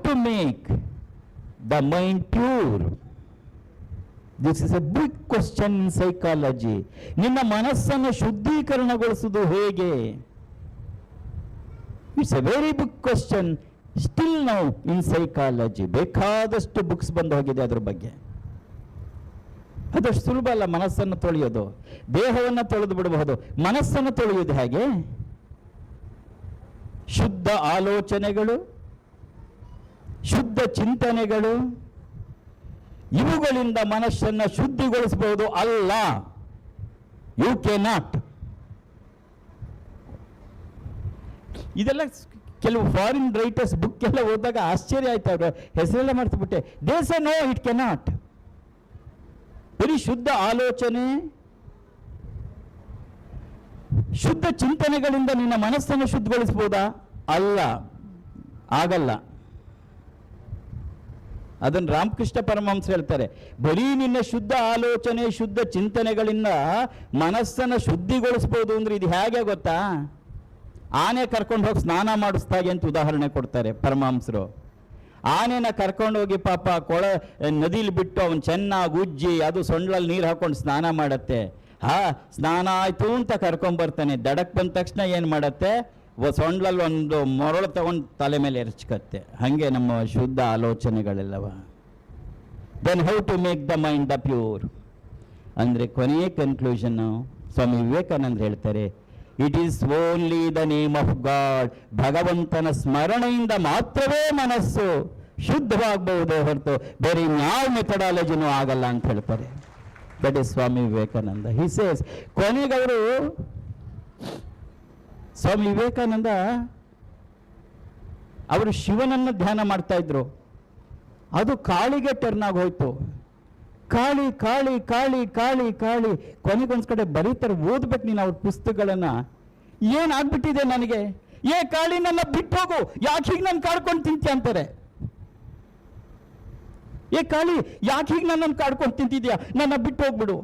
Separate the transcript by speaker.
Speaker 1: To make the mind pure? This is a big question in psychology. ನಿನ್ನ ಮನಸ್ಸನ್ನು ಶುದ್ಧೀಕರಣಗೊಳಿಸುವುದು ಹೇಗೆ? It's a very big question still now in psychology. ಬೇಕಾದಷ್ಟು books ಬಂದು ಹೋಗಿದೆ ಅದ್ರ ಬಗ್ಗೆ. ಅದಷ್ಟು ಸುಲಭ ಅಲ್ಲ ಮನಸ್ಸನ್ನು ತೊಳೆಯೋದು. ದೇಹವನ್ನು ತೊಳೆದು ಬಿಡಬಹುದು, ಮನಸ್ಸನ್ನು ತೊಳೆಯೋದು ಹೇಗೆ? ಶುದ್ಧ ಆಲೋಚನೆಗಳು, ಶುದ್ಧ ಚಿಂತನೆಗಳು, ಇವುಗಳಿಂದ ಮನಸ್ಸನ್ನು ಶುದ್ಧಿಗೊಳಿಸಬಹುದು ಅಲ್ಲ. U can not. ಇದೆಲ್ಲ ಕೆಲವು ಫಾರಿನ್ ರೈಟರ್ಸ್ ಬುಕ್ ಎಲ್ಲ ಓದಿದಾಗ ಆಶ್ಚರ್ಯ ಆಯ್ತು. ಅವರು ಹೆಸರೆಲ್ಲ ಮಾಡ್ತಿಬಿಟ್ಟೆ. They say no, it can not. ಬರೀ ಶುದ್ಧ ಆಲೋಚನೆ, ಶುದ್ಧ ಚಿಂತನೆಗಳಿಂದ ನಿನ್ನ ಮನಸ್ಸನ್ನು ಶುದ್ಧಗೊಳಿಸಬಹುದಾ? ಅಲ್ಲ, ಆಗಲ್ಲ. ಅದನ್ನು ರಾಮಕೃಷ್ಣ ಪರಮಹಂಸ ಹೇಳ್ತಾರೆ. ಬರೀ ನಿನ್ನ ಶುದ್ಧ ಆಲೋಚನೆ, ಶುದ್ಧ ಚಿಂತನೆಗಳಿಂದ ಮನಸ್ಸನ್ನು ಶುದ್ಧಿಗೊಳಿಸಬಹುದು ಅಂದ್ರೆ ಇದು ಹೇಗೆ ಗೊತ್ತಾ? ಆನೆ ಕರ್ಕೊಂಡು ಹೋಗಿ ಸ್ನಾನ ಮಾಡಿಸ್ದಾಗೆ ಅಂತ ಉದಾಹರಣೆ ಕೊಡ್ತಾರೆ ಪರಮಹಂಸರು. ಆನೆನ ಕರ್ಕೊಂಡೋಗಿ ಪಾಪ ನದಿಲಿ ಬಿಟ್ಟು ಅವನು ಚೆನ್ನಾಗಿ ಉಜ್ಜಿ ಅದು ಸೊಂಡ್ಲಲ್ಲಿ ನೀರು ಹಾಕೊಂಡು ಸ್ನಾನ ಮಾಡತ್ತೆ. ಸ್ನಾನ ಆಯ್ತು ಅಂತ ಕರ್ಕೊಂಡ್ಬರ್ತಾನೆ. ದಡಕ್ಕೆ ಬಂದ ತಕ್ಷಣ ಏನು ಮಾಡತ್ತೆ? ಸೊಂಡ್ಲಲ್ಲಿ ಒಂದು ಮೊರಳು ತಗೊಂಡು ತಲೆ ಮೇಲೆ ಎರಚ್ಕತ್ತೆ. ಹಾಗೆ ನಮ್ಮ ಶುದ್ಧ ಆಲೋಚನೆಗಳೆಲ್ಲವ. Then how to make the mind the pure ಅಂದರೆ ಕೊನೆಯ ಕನ್ಕ್ಲೂಷನ್ನು ಸ್ವಾಮಿ ವಿವೇಕಾನಂದ ಹೇಳ್ತಾರೆ, it is only the name of God. ಭಗವಂತನ ಸ್ಮರಣೆಯಿಂದ ಮಾತ್ರವೇ ಮನಸ್ಸು ಶುದ್ಧವಾಗಬಹುದೇ ಹೊರತು ಬೇರೆ ಯಾವ ಮೆಥಡಾಲಜಿನೂ ಆಗಲ್ಲ ಅಂತ ಹೇಳ್ತಾರೆ. That is Swami Vivekananda. He says, ಕೊನೆಗವರು ಸ್ವಾಮಿ ವಿವೇಕಾನಂದ ಅವರು ಶಿವನನ್ನು ಧ್ಯಾನ ಮಾಡ್ತಾ ಇದ್ರು. ಅದು ಕಾಳಿಗೆ ಟರ್ನ್ ಆಗೋಯ್ತು. ಕಾಳಿ ಕಾಳಿ ಕಾಳಿ ಕಾಳಿ ಕಾಳಿ. ಕೊನೆಗೊಂದು ಕಡೆ ಬರೀತಾರೆ, ಓದ್ಬೇಕು ನೀನು ಅವ್ರ ಪುಸ್ತಕಗಳನ್ನ. ಏನಾಗ್ಬಿಟ್ಟಿದೆ ನನಗೆ? ಕಾಳಿ ನನ್ನ ಬಿಟ್ಟು ಹೋಗು, ಯಾಕೆ ಹೀಗೆ ನಾನು ಕಾಡ್ಕೊಂಡು ತಿಂತೀಯ ಅಂತಾರೆ. ಕಾಳಿ ಯಾಕೆ ಹೀಗೆ ನನ್ನನ್ನು ಕಾಡ್ಕೊಂಡು ತಿಂತಿದ್ಯಾ, ನನ್ನ ಬಿಟ್ಟು ಹೋಗ್ಬಿಡು.